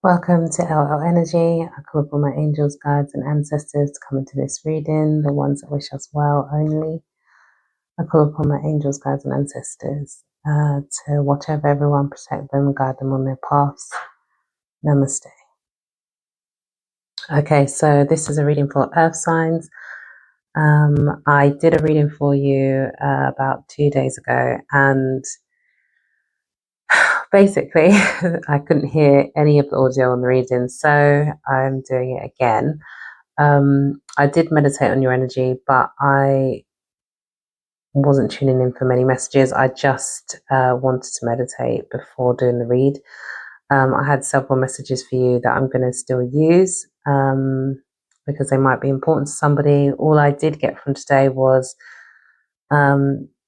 Welcome to LL Energy. I call upon my angels, guides, and ancestors to come into this reading, the ones that wish us well only. I call upon my angels, guides, and ancestors to watch over everyone, protect them, guide them on their paths. Namaste. Okay, so this is a reading for Earth signs. I did a reading for you about 2 days ago, and basically I couldn't hear any of the audio on the reading, so I'm doing it again. I did meditate on your energy, but I wasn't tuning in for many messages. I just wanted to meditate before doing the read. I had several messages for you that I'm going to still use because they might be important to somebody. All I did get from today was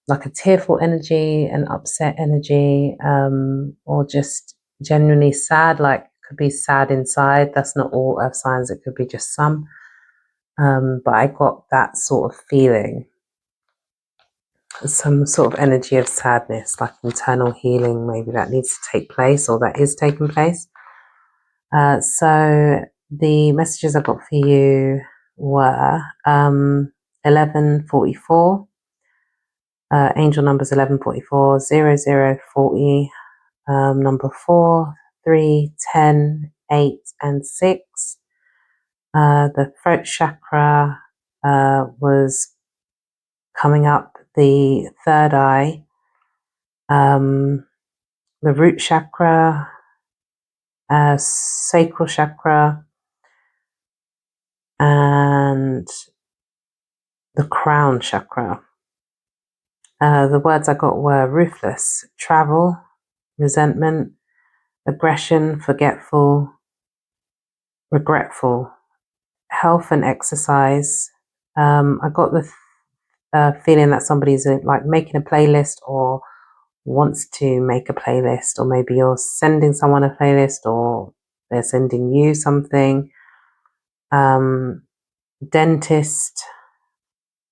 like a tearful energy, an upset energy, or just genuinely sad, like could be sad inside. That's not all earth signs, it could be just some. But I got that sort of feeling, some sort of energy of sadness, like internal healing, maybe that needs to take place or that is taking place. So the messages I got for you were 1144, angel numbers 1144, 0040, number 4, 3, 10, 8, and 6. The throat chakra was coming up, the third eye, the root chakra, sacral chakra, and the crown chakra. The words I got were ruthless, travel, resentment, aggression, forgetful, regretful, health and exercise. I got the feeling that somebody's like making a playlist or wants to make a playlist, or maybe you're sending someone a playlist or they're sending you something. Dentist.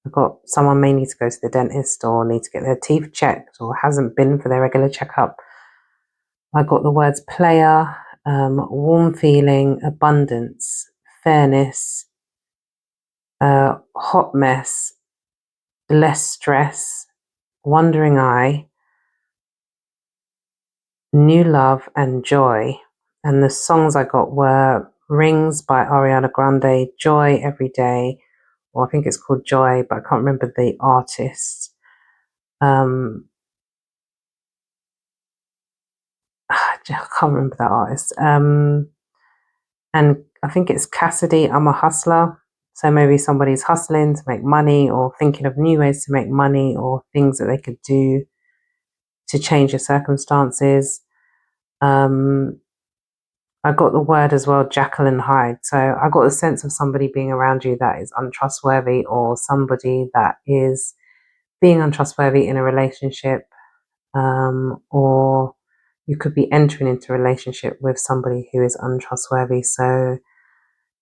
I've got someone may need to go to the dentist or need to get their teeth checked or hasn't been for their regular checkup. I got the words player, warm feeling, abundance, fairness, hot mess, less stress, wandering eye, new love, and joy. And the songs I got were Rings by Ariana Grande, Joy Every Day, or I think it's called Joy, but I can't remember the artist. I can't remember that artist. And I think it's Cassidy, I'm a Hustler. So maybe somebody's hustling to make money or thinking of new ways to make money or things that they could do to change their circumstances. I got the word as well, Jekyll and Hyde. So I got the sense of somebody being around you that is untrustworthy, or somebody that is being untrustworthy in a relationship, or you could be entering into a relationship with somebody who is untrustworthy. So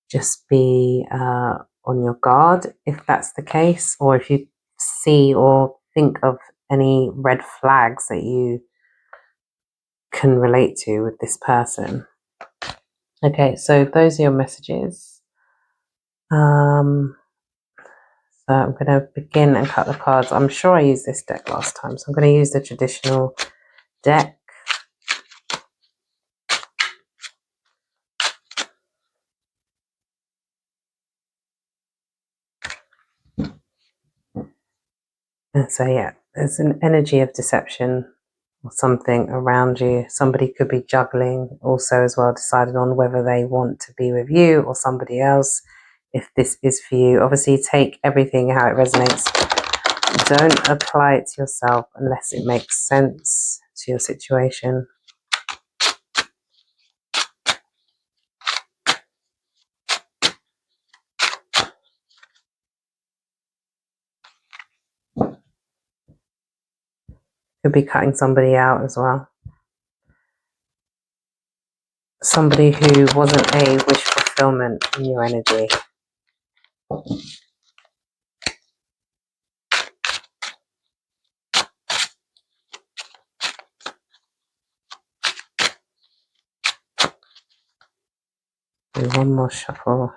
just be on your guard if that's the case, or if you see or think of any red flags that you can relate to with this person. Okay, so those are your messages. So I'm going to begin and cut the cards. I'm sure I used this deck last time, so I'm going to use the traditional deck. And so, yeah, there's an energy of deception or something around you. Somebody could be juggling also as well, deciding on whether they want to be with you or somebody else. If this is for you, obviously take everything how it resonates. Don't apply it to yourself unless it makes sense to your situation. Could be cutting somebody out as well. Somebody who wasn't a wish fulfillment in your energy. Do one more shuffle.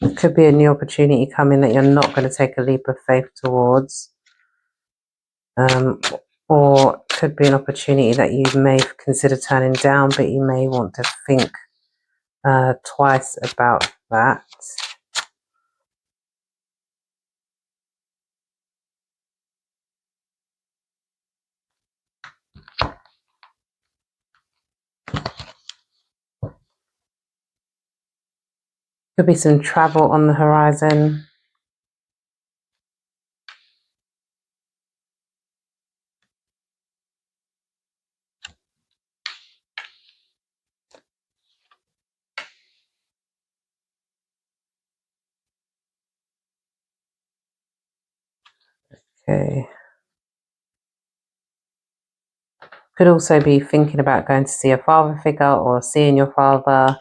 It could be a new opportunity coming that you're not going to take a leap of faith towards. Or could be an opportunity that you may consider turning down, but you may want to think twice about that. Could be some travel on the horizon. Okay. Could also be thinking about going to see a father figure or seeing your father.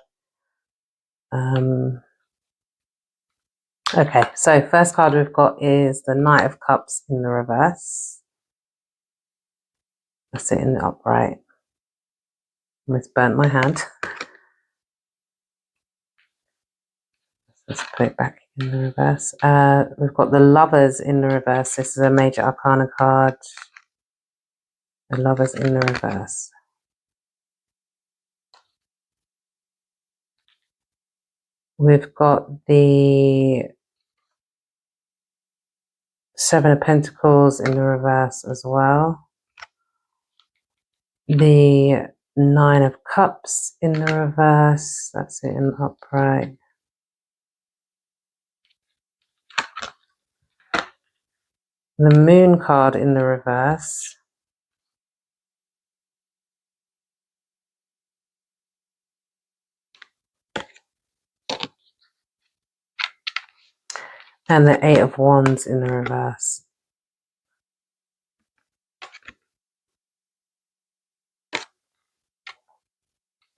Okay, so first card we've got is the Knight of Cups in the reverse. That's it in the upright. Almost burnt my hand. Let's put it back in the reverse. We've got the Lovers in the reverse. This is a major arcana card. The Lovers in the reverse. We've got the Seven of Pentacles in the reverse as well. The Nine of Cups in the reverse. That's it in the upright. The Moon card in the reverse. And the Eight of Wands in the reverse.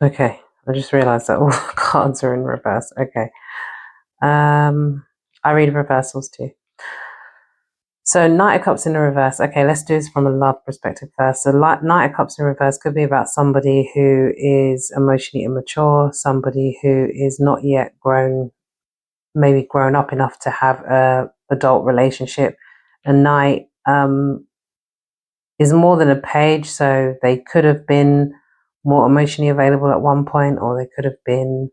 Okay, I just realised that all the cards are in reverse. Okay. I read reversals too. So Knight of Cups in the reverse. Okay, let's do this from a love perspective first. So Knight of Cups in reverse could be about somebody who is emotionally immature, somebody who is not yet grown, maybe grown up enough to have a adult relationship. A Knight is more than a page, so they could have been more emotionally available at one point, or they could have been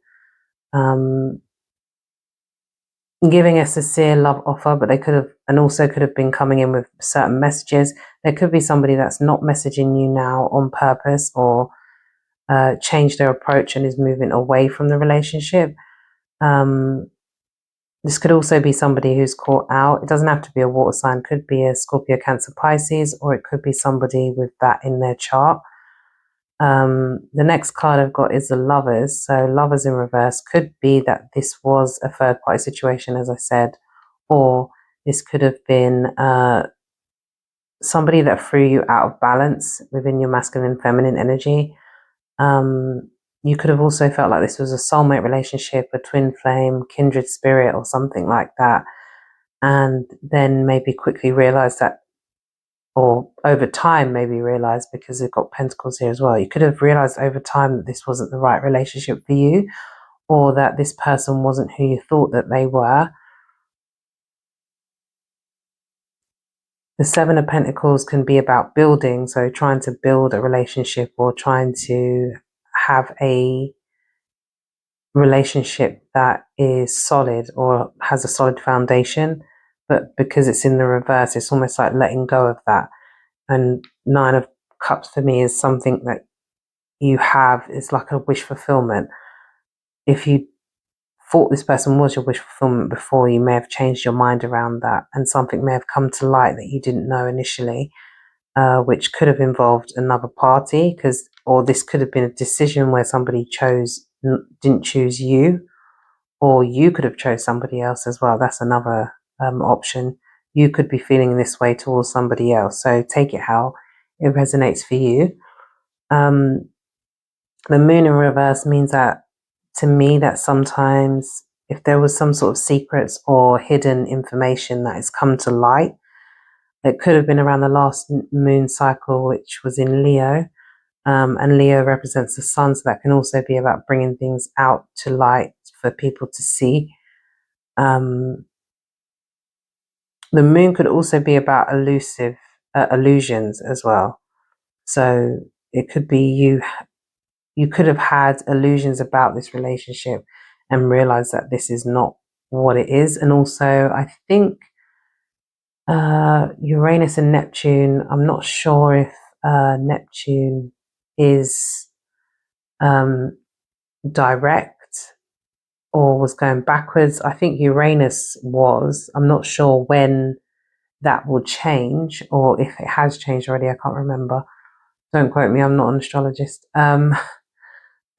giving a sincere love offer, but they could have, and also could have been coming in with certain messages. There could be somebody that's not messaging you now on purpose, or changed their approach and is moving away from the relationship. This could also be somebody who's caught out. It doesn't have to be a water sign. It could be a Scorpio, Cancer, Pisces, or it could be somebody with that in their chart. The next card I've got is the Lovers. So Lovers in reverse could be that this was a third party situation, as I said, or this could have been somebody that threw you out of balance within your masculine and feminine energy. You could have also felt like this was a soulmate relationship, a twin flame, kindred spirit, or something like that, and then maybe quickly realized that, or over time maybe realized, because they've got pentacles here as well, you could have realized over time that this wasn't the right relationship for you, or that this person wasn't who you thought that they were. The Seven of Pentacles can be about building, so trying to build a relationship or trying to have a relationship that is solid or has a solid foundation. But because it's in the reverse, it's almost like letting go of that. And Nine of Cups for me is something that you have, is like a wish fulfillment. If you thought this person was your wish fulfillment before, you may have changed your mind around that, and something may have come to light that you didn't know initially, which could have involved another party, or this could have been a decision where somebody didn't choose you, or you could have chose somebody else as well. That's another option. You could be feeling this way towards somebody else, so take it how it resonates for you. The Moon in reverse means that, to me, that sometimes if there was some sort of secrets or hidden information that has come to light, It could have been around the last moon cycle, which was in Leo. And Leo represents the sun, so that can also be about bringing things out to light for people to see. The moon could also be about illusions as well. So it could be you could have had illusions about this relationship and realized that this is not what it is. And also, I think Uranus and Neptune, I'm not sure if Neptune is direct or was going backwards. I think Uranus was. I'm not sure when that will change or if it has changed already. I can't remember. Don't quote me, I'm not an astrologist.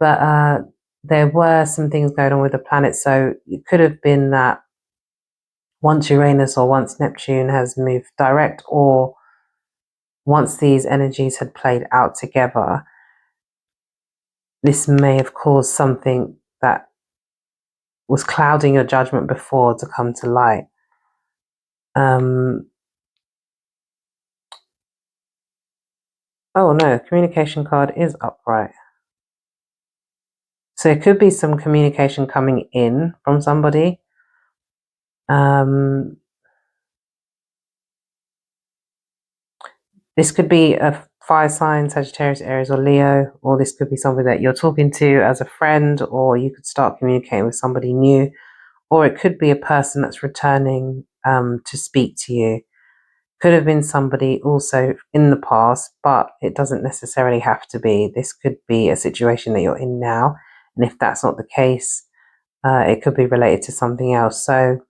But there were some things going on with the planets. So it could have been that once Uranus or once Neptune has moved direct, or once these energies had played out together, this may have caused something that was clouding your judgment before to come to light. Oh no, communication card is upright. So it could be some communication coming in from somebody. This could be a fire sign, Sagittarius, Aries, or Leo, or this could be somebody that you're talking to as a friend, or you could start communicating with somebody new, or it could be a person that's returning to speak to you. Could have been somebody also in the past, but it doesn't necessarily have to be. This could be a situation that you're in now, and if that's not the case, it could be related to something else. So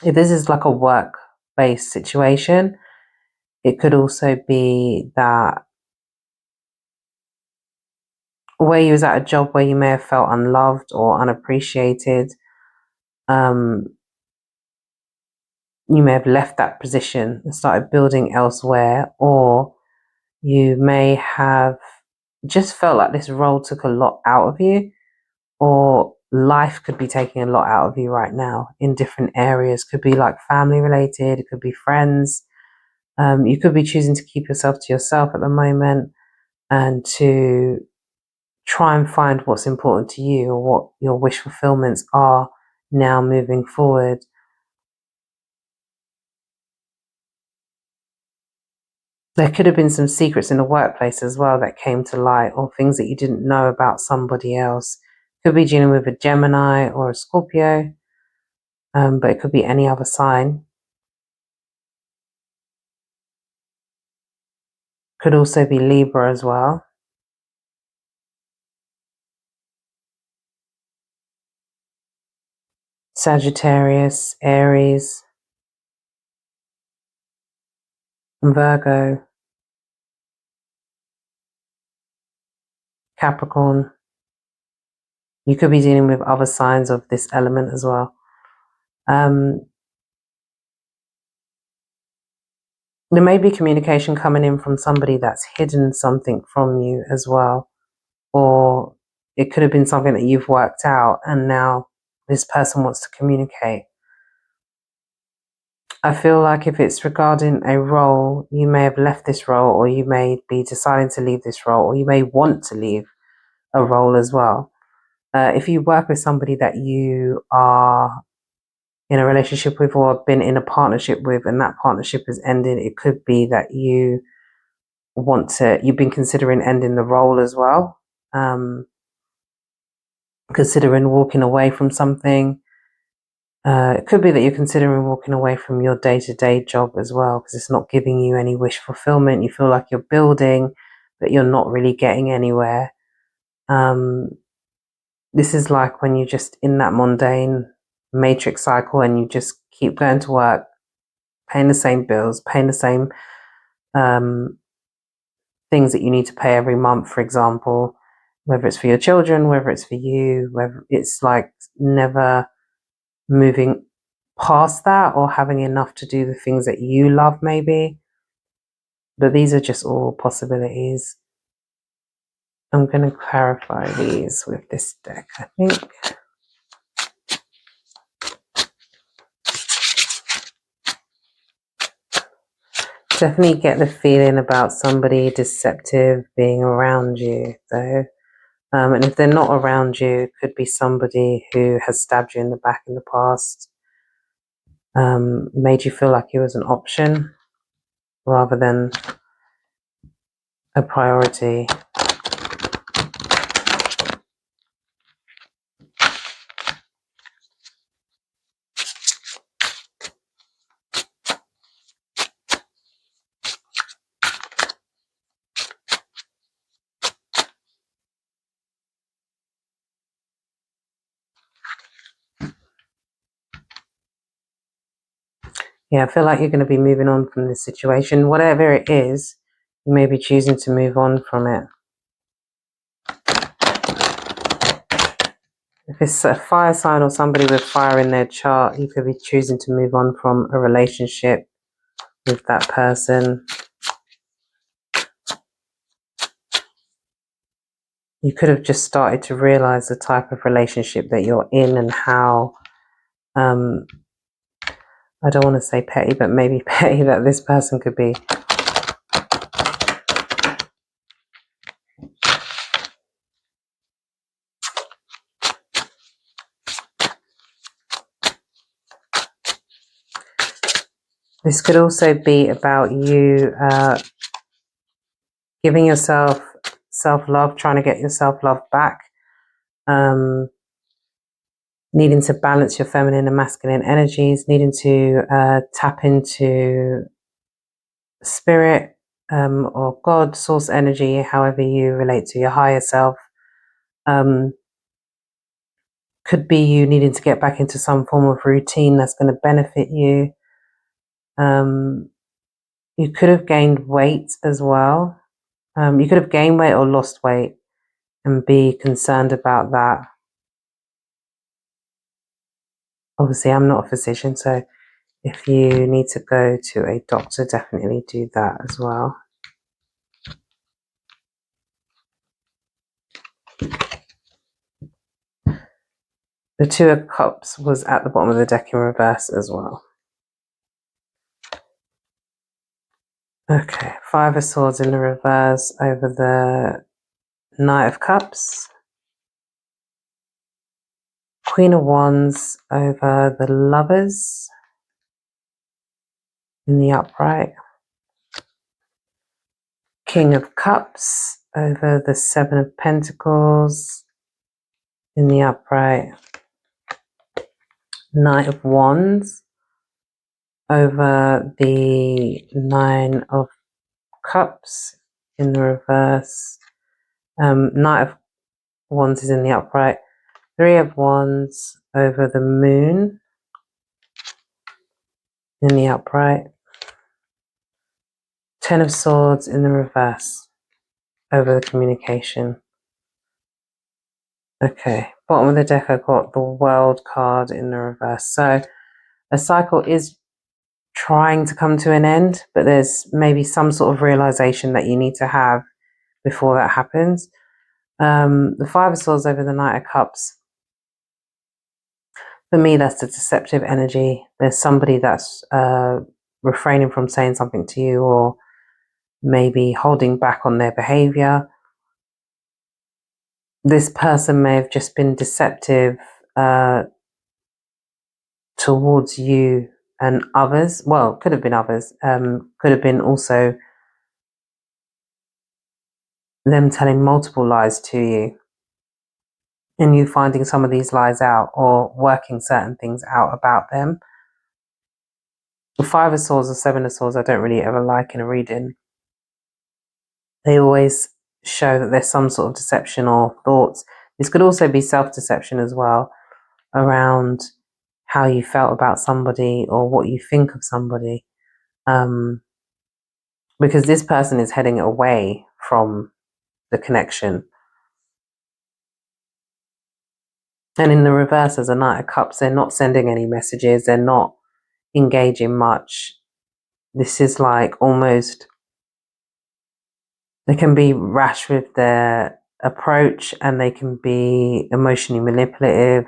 if this is like a work-based situation, it could also be that where you was at a job where you may have felt unloved or unappreciated, you may have left that position and started building elsewhere, or you may have just felt like this role took a lot out of you, or life could be taking a lot out of you right now in different areas. Could be like family related, it could be friends. You could be choosing to keep yourself to yourself at the moment and to try and find what's important to you or what your wish fulfillments are now moving forward. There could have been some secrets in the workplace as well that came to light, or things that you didn't know about somebody else. Could be dealing with a Gemini or a Scorpio, but it could be any other sign. Could also be Libra as well. Sagittarius, Aries, Virgo, Capricorn. You could be dealing with other signs of this element as well. There may be communication coming in from somebody that's hidden something from you as well. Or it could have been something that you've worked out and now this person wants to communicate. I feel like if it's regarding a role, you may have left this role, or you may be deciding to leave this role, or you may want to leave a role as well. If you work with somebody that you are in a relationship with or been in a partnership with and that partnership has ended, it could be that you've been considering ending the role as well. Considering walking away from something. It could be that you're considering walking away from your day-to-day job as well, because it's not giving you any wish fulfillment. You feel like you're building, but you're not really getting anywhere. This is like when you're just in that mundane matrix cycle and you just keep going to work, paying the same bills, paying the same things that you need to pay every month, for example, whether it's for your children, whether it's for you, whether it's like never moving past that or having enough to do the things that you love, maybe. But these are just all possibilities. I'm going to clarify these with this deck, I think. Definitely get the feeling about somebody deceptive being around you, though. And if they're not around you, it could be somebody who has stabbed you in the back in the past, made you feel like it was an option rather than a priority. Yeah, I feel like you're going to be moving on from this situation. Whatever it is, you may be choosing to move on from it. If it's a fire sign or somebody with fire in their chart, you could be choosing to move on from a relationship with that person. You could have just started to realize the type of relationship that you're in and how, I don't want to say petty, but maybe petty that this person could be. This could also be about you giving yourself self-love, trying to get your self-love back, needing to balance your feminine and masculine energies, needing to tap into spirit or God, source energy, however you relate to your higher self. Could be you needing to get back into some form of routine that's going to benefit you. You could have gained weight as well. You could have gained weight or lost weight and be concerned about that. Obviously, I'm not a physician, so if you need to go to a doctor, definitely do that as well. The Two of Cups was at the bottom of the deck in reverse as well. Okay, Five of Swords in the reverse over the Knight of Cups. Queen of Wands over the Lovers in the upright. King of Cups over the Seven of Pentacles in the upright. Knight of Wands over the Nine of Cups in the reverse. Knight of Wands is in the upright. Three of Wands over the Moon in the upright. Ten of Swords in the reverse over the communication. Okay, bottom of the deck I got the World card in the reverse. So a cycle is trying to come to an end, but there's maybe some sort of realization that you need to have before that happens. The Five of Swords over the Knight of Cups. For me, that's the deceptive energy. There's somebody that's refraining from saying something to you or maybe holding back on their behavior. This person may have just been deceptive towards you and others. Well, could have been others. Could have been also them telling multiple lies to you and you finding some of these lies out or working certain things out about them. The Five of Swords or Seven of Swords I don't really ever like in a reading. They always show that there's some sort of deception or thoughts. This could also be self-deception as well around how you felt about somebody or what you think of somebody. Because this person is heading away from the connection. And in the reverse, as a Knight of Cups, they're not sending any messages. They're not engaging much. This is like almost, they can be rash with their approach and they can be emotionally manipulative.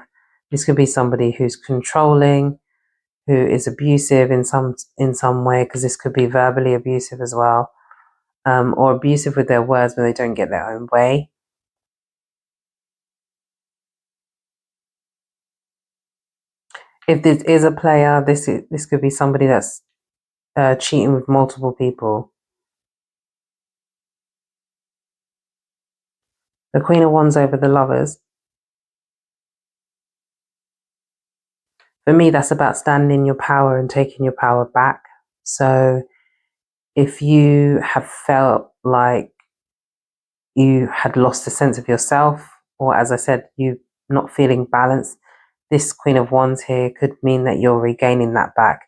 This could be somebody who's controlling, who is abusive in some way, because this could be verbally abusive as well, or abusive with their words when they don't get their own way. If this is a player, this could be somebody that's cheating with multiple people. The Queen of Wands over the Lovers. For me, that's about standing in your power and taking your power back. So if you have felt like you had lost a sense of yourself, or as I said, you not feeling balanced, this Queen of Wands here could mean that you're regaining that back.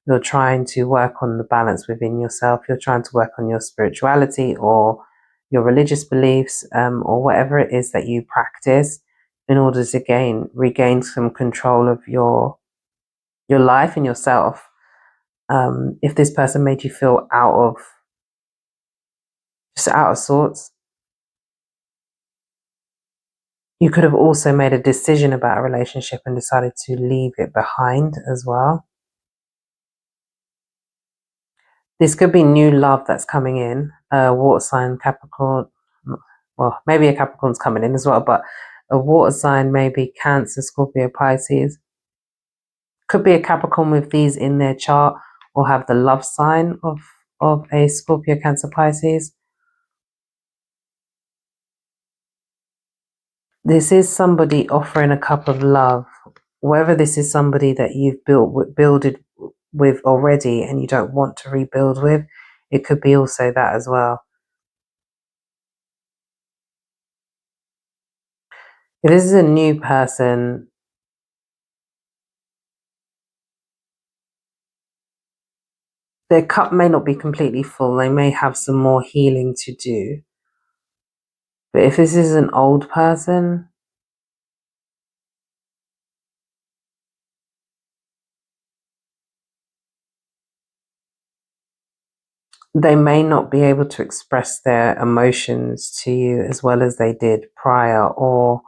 You're trying to work on the balance within yourself. You're trying to work on your spirituality or your religious beliefs, or whatever it is that you practice, in order to regain some control of your life and yourself. If this person made you feel out of sorts, you could have also made a decision about a relationship and decided to leave it behind as well. This could be new love that's coming in. Water sign, Capricorn. Well, maybe a Capricorn's coming in as well, but a water sign, maybe Cancer, Scorpio, Pisces. Could be a Capricorn with these in their chart, or have the love sign of a Scorpio, Cancer, Pisces. This is somebody offering a cup of love. Whether this is somebody that you've builded with already and you don't want to rebuild with, it could be also that as well. If this is a new person, their cup may not be completely full. They may have some more healing to do. But if this is an old person, they may not be able to express their emotions to you as well as they did prior, or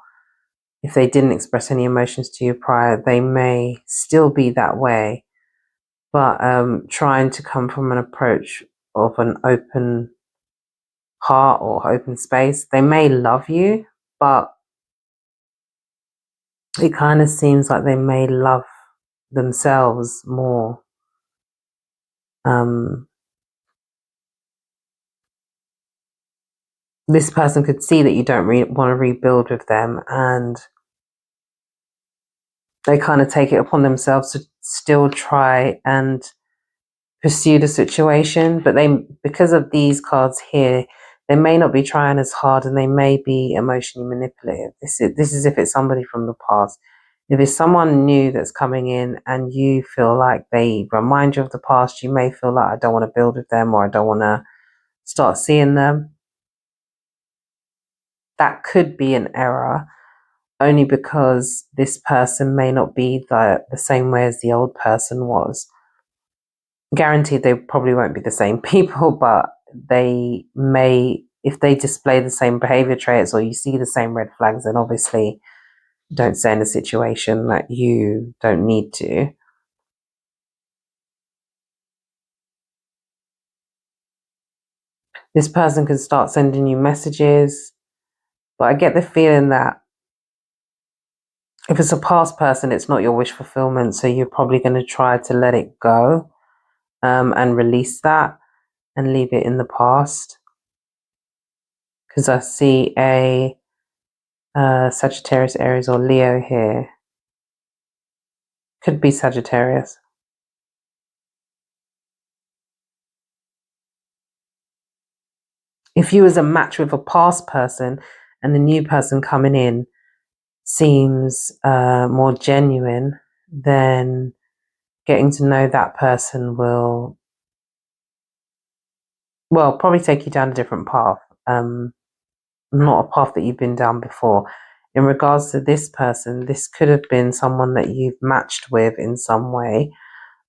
if they didn't express any emotions to you prior, they may still be that way, but trying to come from an approach of an open heart or open space. They may love you, but it kind of seems like they may love themselves more. This person could see that you don't want to rebuild with them, and they kind of take it upon themselves to still try and pursue the situation. But because of these cards here, they may not be trying as hard, and they may be emotionally manipulative. This is if it's somebody from the past. If it's someone new that's coming in and you feel like they remind you of the past, you may feel like, I don't want to build with them, or I don't want to start seeing them. That could be an error, only because this person may not be the same way as the old person was. Guaranteed they probably won't be the same people, but they may, if they display the same behavior traits or you see the same red flags, then obviously don't stay in a situation that you don't need to. This person can start sending you messages, but I get the feeling that if it's a past person, it's not your wish fulfillment, so you're probably going to try to let it go, and release that and leave it in the past. Because I see a Sagittarius, Aries, or Leo here. Could be Sagittarius. If you was a match with a past person and the new person coming in seems more genuine, then getting to know that person will, well, probably take you down a different path. Not a path that you've been down before. In regards to this person, this could have been someone that you've matched with in some way,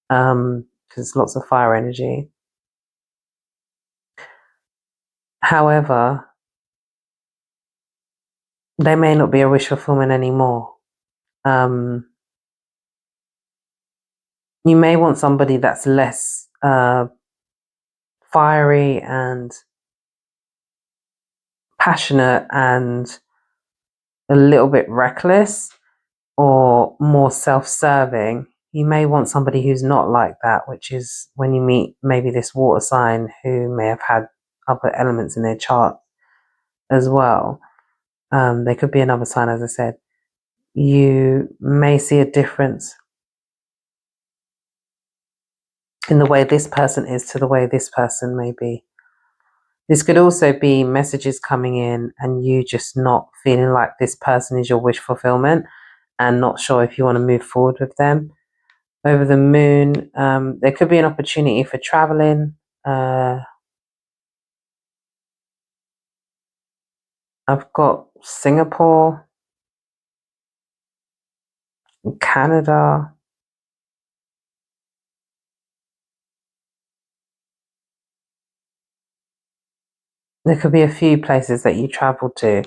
because lots of fire energy. However, they may not be a wish fulfillment anymore. You may want somebody that's less fiery and passionate and a little bit reckless or more self-serving. You may want somebody who's not like that, which is when you meet maybe this water sign who may have had other elements in their chart as well. There could be another sign, as I said. You may see a difference in the way this person is to the way this person may be. This could also be messages coming in and you just not feeling like this person is your wish fulfillment and not sure if you want to move forward with them. Over the moon, there could be an opportunity for traveling. I've got Singapore, Canada. There could be a few places that you travel to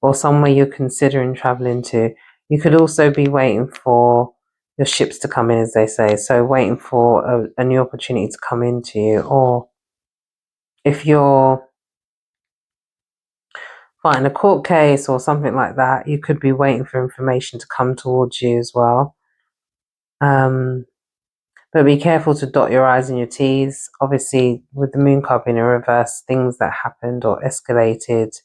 or somewhere you're considering traveling to. You could also be waiting for your ships to come in, as they say. So waiting for a new opportunity to come into you. Or if you're fighting a court case or something like that, you could be waiting for information to come towards you as well. But be careful to dot your I's and your T's. Obviously, with the moon card being in reverse, things that happened or escalated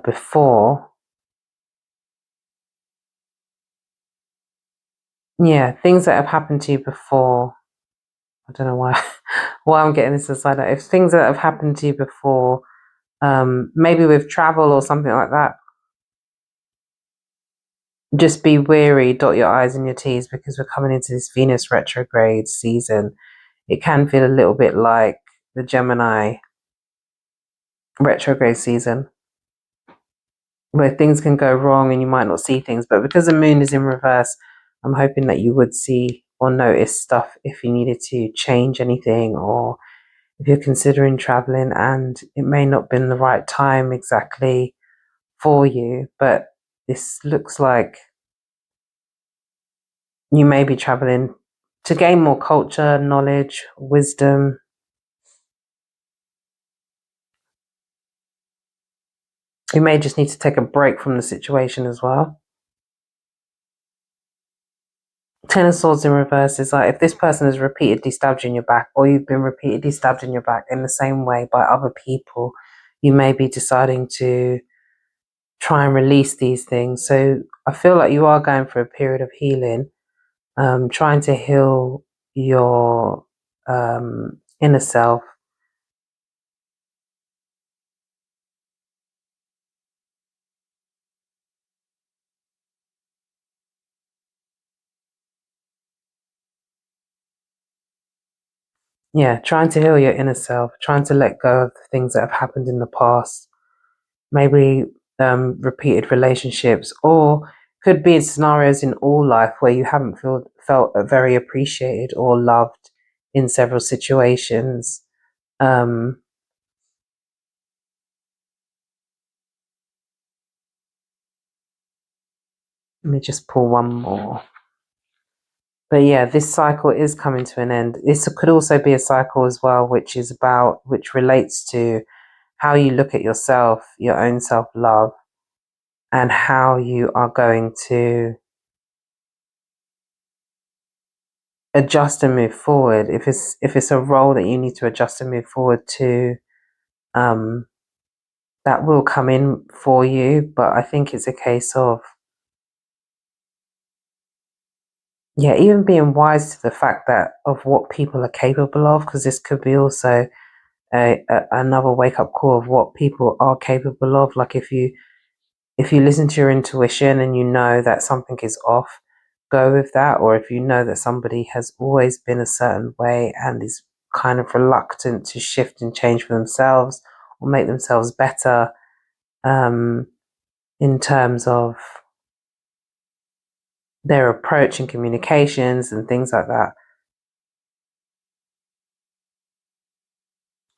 before. Yeah, things that have happened to you before. I don't know why I'm getting this aside. If things that have happened to you before, maybe with travel or something like that, just be wary, dot your I's and your T's, because we're coming into this Venus retrograde season. It can feel a little bit like the Gemini retrograde season, where things can go wrong and you might not see things. But because the moon is in reverse, I'm hoping that you would see or notice stuff if you needed to change anything, or if you're considering traveling and it may not have been the right time exactly for you. But this looks like you may be traveling to gain more culture, knowledge, wisdom. You may just need to take a break from the situation as well. Ten of Swords in reverse is like if this person has repeatedly stabbed you in your back, or you've been repeatedly stabbed in your back in the same way by other people, you may be deciding to try and release these things. So I feel like you are going for a period of healing, trying to heal your inner self. Yeah, trying to heal your inner self, trying to let go of the things that have happened in the past, maybe repeated relationships, or could be in scenarios in all life where you haven't felt very appreciated or loved in several situations. Um, Let me just pull one more. But yeah, this cycle is coming to an end. This could also be a cycle as well, which relates to how you look at yourself, your own self-love, and how you are going to adjust and move forward. If it's a role that you need to adjust and move forward to, um, that will come in for you. But I think it's a case of, yeah, even being wise to the fact that of what people are capable of, because this could be also another wake up call of what people are capable of. Like if you listen to your intuition and you know that something is off, go with that. Or if you know that somebody has always been a certain way and is kind of reluctant to shift and change for themselves or make themselves better, in terms of their approach and communications and things like that.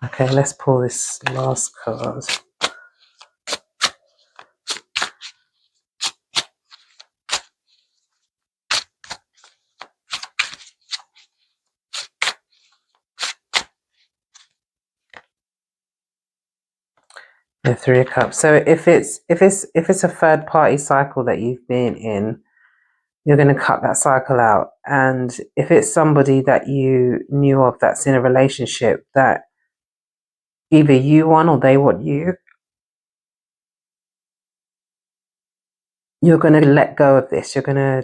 Okay, let's pull this last card. Yeah, Three of Cups. So if it's a third party cycle that you've been in, you're going to cut that cycle out. And if it's somebody that you knew of that's in a relationship that either you want or they want you, you're going to let go of this. You're going to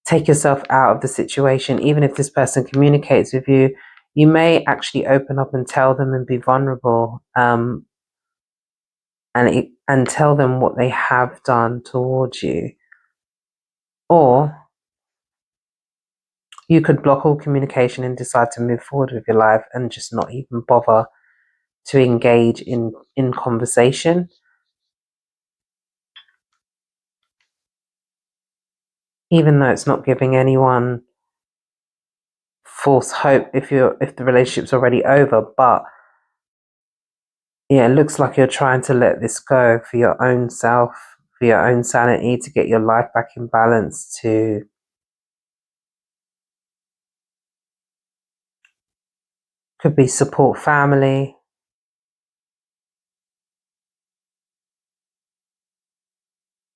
take yourself out of the situation. Even if this person communicates with you, you may actually open up and tell them and be vulnerable, and tell them what they have done towards you. Or you could block all communication and decide to move forward with your life and just not even bother to engage in conversation. Even though it's not giving anyone false hope if the relationship's already over, but yeah, it looks like you're trying to let this go for your own self, for your own sanity, to get your life back in balance, to could be support family.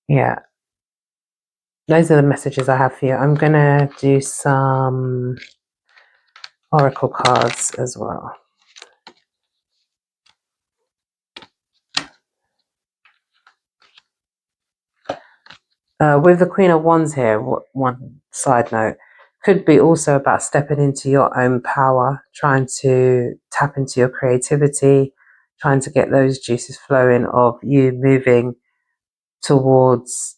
Yeah, those are the messages I have for you. I'm gonna do some oracle cards as well. With the Queen of Wands here, one side note, could be also about stepping into your own power, trying to tap into your creativity, trying to get those juices flowing of you moving towards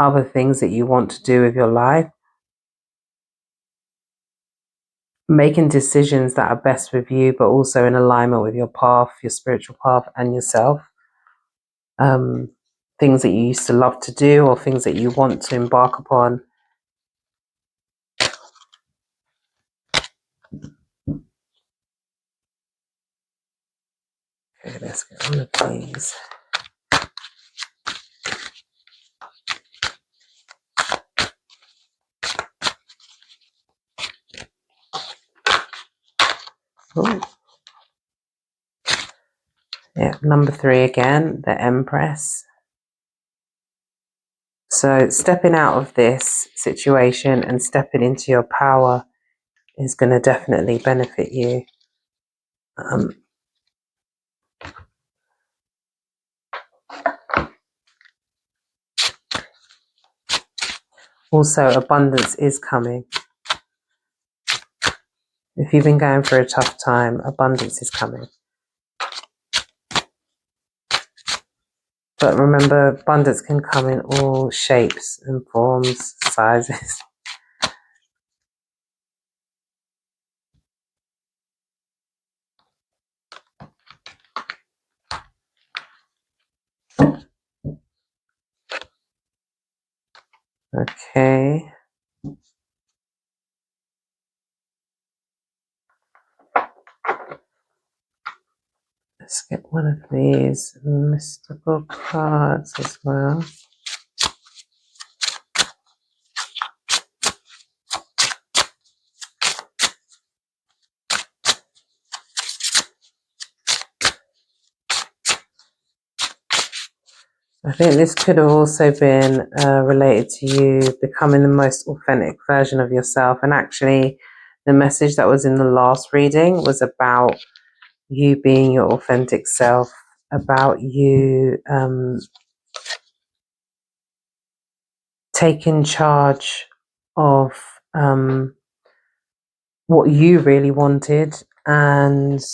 other things that you want to do with your life, making decisions that are best with you, but also in alignment with your path, your spiritual path, and yourself. Things that you used to love to do or things that you want to embark upon. Okay, let's get one of these. Ooh. Yeah, number 3 again, the Empress. So stepping out of this situation and stepping into your power is going to definitely benefit you. Also, abundance is coming. If you've been going through a tough time, abundance is coming. But remember, abundance can come in all shapes and forms, sizes. Okay. Let's get one of these mystical cards as well. I think this could have also been related to you becoming the most authentic version of yourself. And actually, the message that was in the last reading was about you being your authentic self, about you taking charge of what you really wanted, and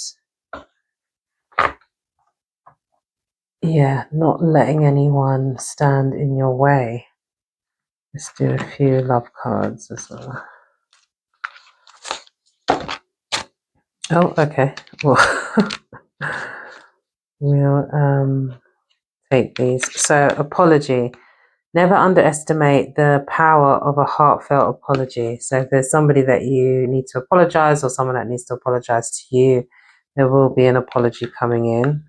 yeah, not letting anyone stand in your way. Let's do a few love cards as well. Oh, okay. Well, we'll take these. So, apology. Never underestimate the power of a heartfelt apology. So if there's somebody that you need to apologize or someone that needs to apologize to you, there will be an apology coming in,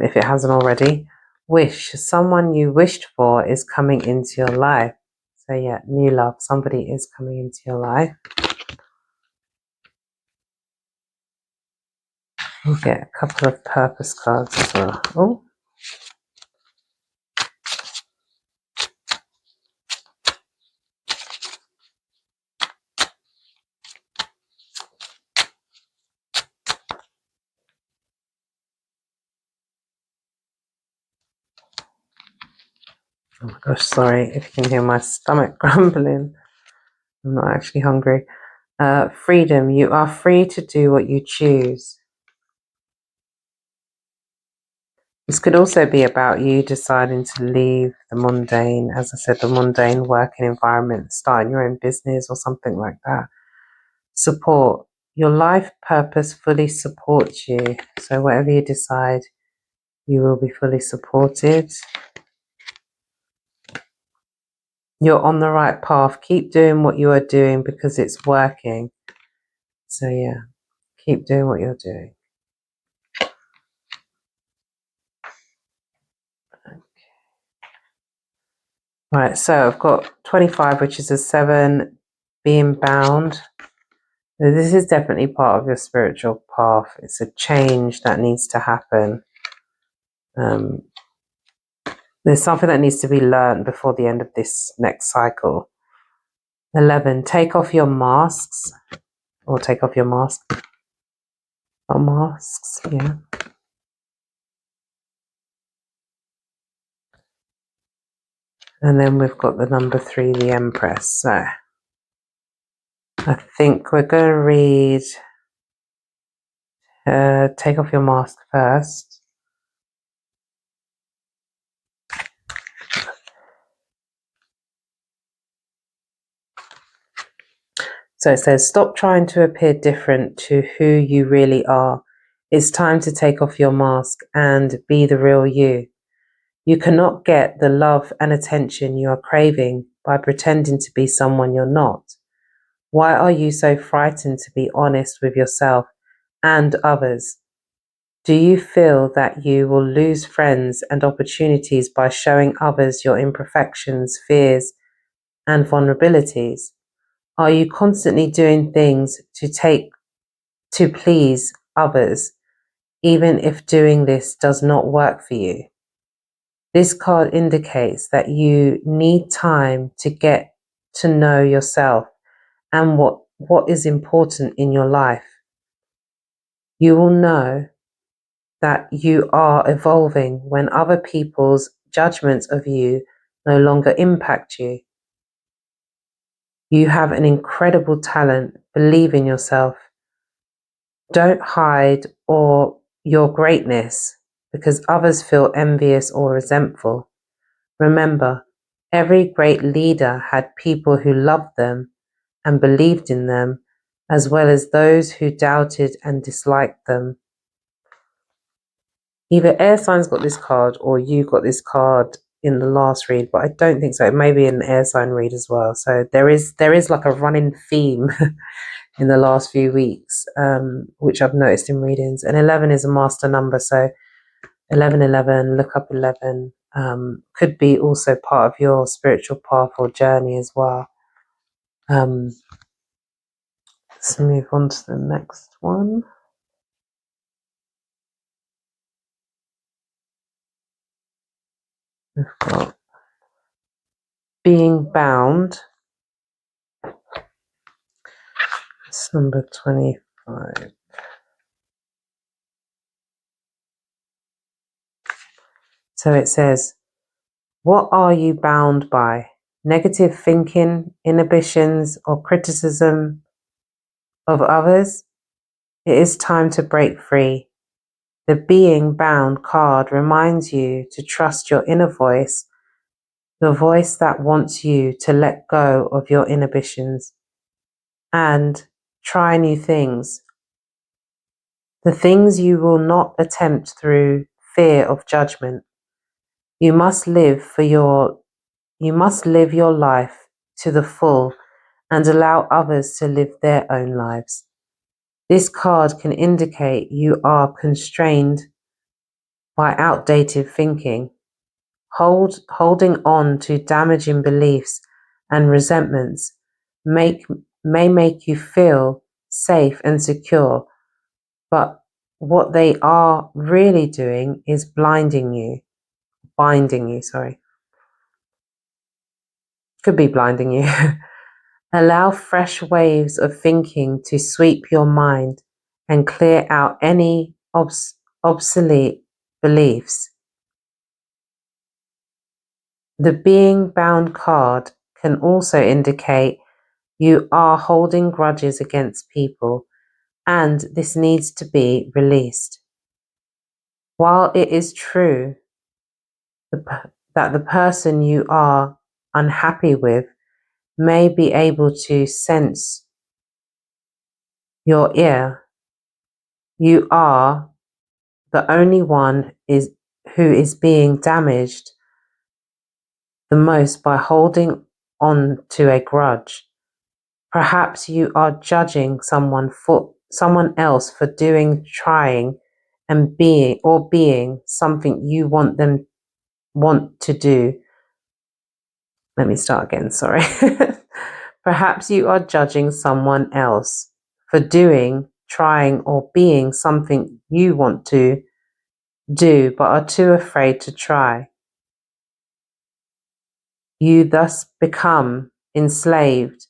if it hasn't already. Wish. Someone you wished for is coming into your life. So yeah, new love. Somebody is coming into your life. We'll get a couple of purpose cards as well. Oh my gosh, sorry if you can hear my stomach grumbling. I'm not actually hungry. Freedom. You are free to do what you choose. This could also be about you deciding to leave the mundane, as I said, the mundane working environment, starting your own business or something like that. Support. Your life purpose fully supports you. So whatever you decide, you will be fully supported. You're on the right path. Keep doing what you are doing because it's working. So yeah, keep doing what you're doing. Right, so I've got 25, which is a 7, being bound. This is definitely part of your spiritual path. It's a change that needs to happen. There's something that needs to be learned before the end of this next cycle. 11, take off your masks, or take off your mask. Or masks, yeah. And then we've got the number 3, the Empress. So I think we're going to read take off your mask first. So it says, stop trying to appear different to who you really are. It's time to take off your mask and be the real you. You cannot get the love and attention you are craving by pretending to be someone you're not. Why are you so frightened to be honest with yourself and others? Do you feel that you will lose friends and opportunities by showing others your imperfections, fears, and vulnerabilities? Are you constantly doing things to please others, even if doing this does not work for you? This card indicates that you need time to get to know yourself and what is important in your life. You will know that you are evolving when other people's judgments of you no longer impact you. You have an incredible talent. Believe in yourself. Don't hide your greatness because others feel envious or resentful. Remember, every great leader had people who loved them and believed in them, as well as those who doubted and disliked them. Either air signs got this card or you got this card in the last read, but I don't think so. It may be an air sign read as well. So there is like a running theme in the last few weeks, which I've noticed in readings. And 11 is a master number, so 1111, look up 11, could be also part of your spiritual path or journey as well. Let's move on to the next one. We've got being bound. It's number 25. So it says, what are you bound by? Negative thinking, inhibitions, or criticism of others? It is time to break free. The being bound card reminds you to trust your inner voice, the voice that wants you to let go of your inhibitions and try new things. The things you will not attempt through fear of judgment. You must live your life to the full and allow others to live their own lives. This card can indicate you are constrained by outdated thinking. Holding on to damaging beliefs and resentments may make you feel safe and secure, but what they are really doing is binding you, sorry. Could be blinding you. Allow fresh waves of thinking to sweep your mind and clear out any obsolete beliefs. The being bound card can also indicate you are holding grudges against people, and this needs to be released. While it is true that the person you are unhappy with may be able to sense your ear, you are the only one who is being damaged the most by holding on to a grudge. Perhaps you are judging someone else for doing, trying, and being something you want to do. Let me start again, sorry. Perhaps you are judging someone else for doing, trying, or being something you want to do but are too afraid to try. You thus become enslaved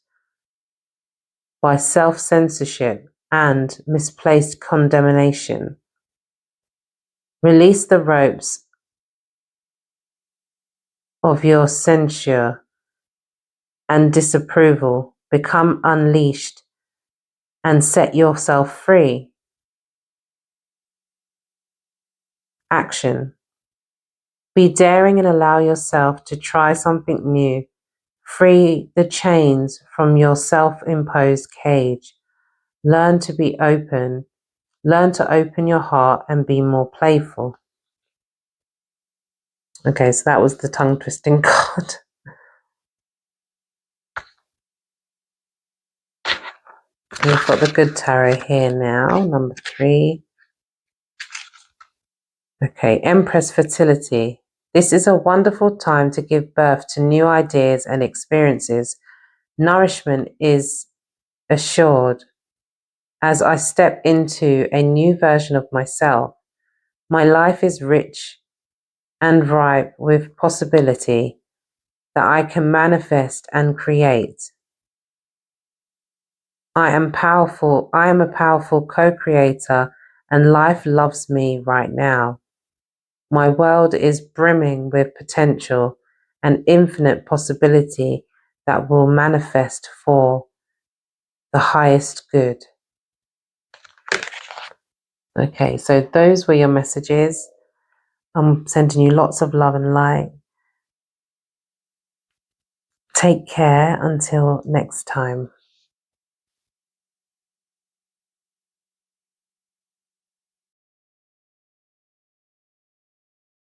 by self-censorship and misplaced condemnation. Release the ropes of your censure and disapproval. Become unleashed and set yourself free. Action. Be daring and allow yourself to try something new. Free the chains from your self-imposed cage. Learn to be open. Learn to open your heart and be more playful. Okay, so that was the tongue twisting card. We've got the good tarot here now, number 3. Okay, Empress Fertility. This is a wonderful time to give birth to new ideas and experiences. Nourishment is assured as I step into a new version of myself. My life is rich and ripe with possibility that I can manifest and create. I am a powerful co-creator, and life loves me right now. My world is brimming with potential and infinite possibility that will manifest for the highest good. Okay, so those were your messages. I'm sending you lots of love and light. Take care until next time.